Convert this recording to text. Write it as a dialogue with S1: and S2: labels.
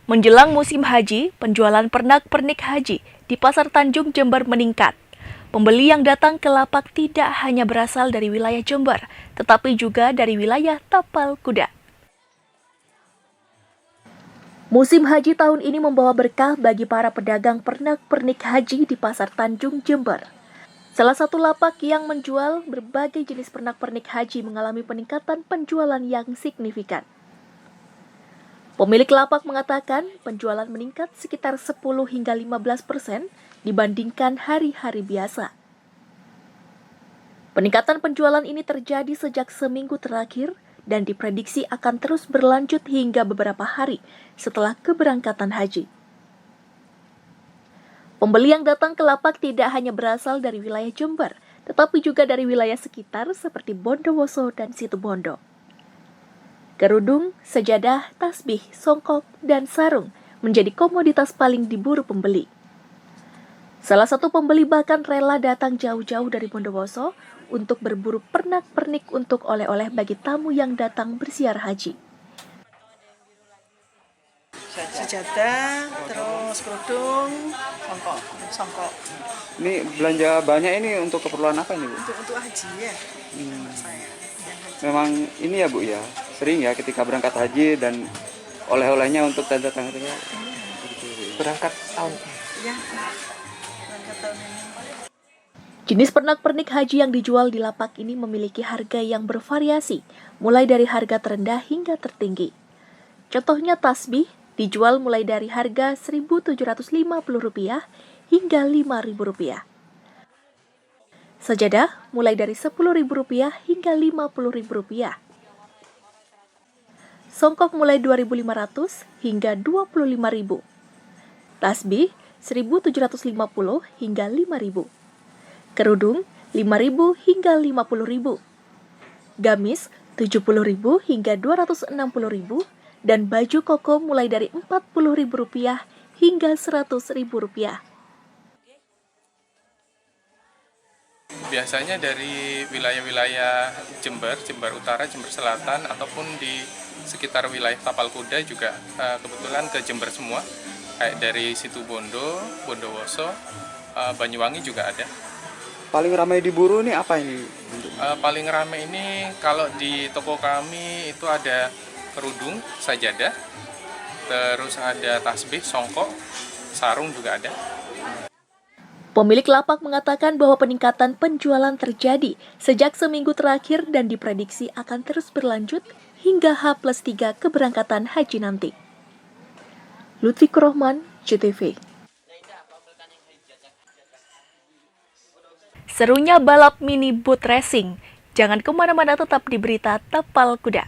S1: Menjelang musim haji, penjualan pernak-pernik haji di Pasar Tanjung Jember meningkat. Pembeli yang datang ke lapak tidak hanya berasal dari wilayah Jember, tetapi juga dari wilayah Tapal Kuda. Musim haji tahun ini membawa berkah bagi para pedagang pernak-pernik haji di Pasar Tanjung Jember. Salah satu lapak yang menjual berbagai jenis pernak-pernik haji mengalami peningkatan penjualan yang signifikan. Pemilik lapak mengatakan penjualan meningkat sekitar 10 hingga 15% dibandingkan hari-hari biasa. Peningkatan penjualan ini terjadi sejak seminggu terakhir dan diprediksi akan terus berlanjut hingga beberapa hari setelah keberangkatan haji. Pembeli yang datang ke lapak tidak hanya berasal dari wilayah Jember, tetapi juga dari wilayah sekitar seperti Bondowoso dan Situbondo. Kerudung, sejadah, tasbih, songkok, dan sarung menjadi komoditas paling diburu pembeli. Salah satu pembeli bahkan rela datang jauh-jauh dari Bondowoso untuk berburu pernak-pernik untuk oleh-oleh bagi tamu yang datang berziarah haji.
S2: Sejadah, terus kerudung, songkok.
S3: Ini belanja banyak ini untuk keperluan apa ini, Bu?
S2: Untuk haji ya, saya.
S3: Memang ini ya, Bu ya, sering ya ketika berangkat haji dan oleh-olehnya untuk tanda-tanda ya. Berangkat tahun.
S2: Ya, berangkat tahun ini.
S1: Jenis pernak-pernik haji yang dijual di lapak ini memiliki harga yang bervariasi, mulai dari harga terendah hingga tertinggi. Contohnya tasbih dijual mulai dari harga Rp1.750 hingga Rp5.000. Sejadah mulai dari Rp10.000 hingga Rp50.000. Songkok mulai Rp2.500 hingga Rp25.000. Tasbih Rp1.750 hingga Rp5.000. Kerudung Rp5.000 hingga Rp50.000. Gamis Rp70.000 hingga Rp260.000 dan baju koko mulai dari Rp40.000 hingga Rp100.000.
S4: Biasanya dari wilayah-wilayah Jember, Jember Utara, Jember Selatan, ataupun di sekitar wilayah Tapal Kuda juga kebetulan ke Jember semua. Kayak dari Situbondo, Bondowoso, Banyuwangi juga ada.
S3: Paling ramai diburu nih apa ini?
S4: Paling ramai ini kalau di toko kami itu ada kerudung, sajadah, terus ada tasbih, songkok, sarung juga ada.
S1: Pemilik lapak mengatakan bahwa peningkatan penjualan terjadi sejak seminggu terakhir dan diprediksi akan terus berlanjut hingga H+3 keberangkatan haji nanti. Lutfikur Rohman, JTV. Serunya balap mini boat racing. Jangan kemana-mana, tetap di berita Tapal Kuda.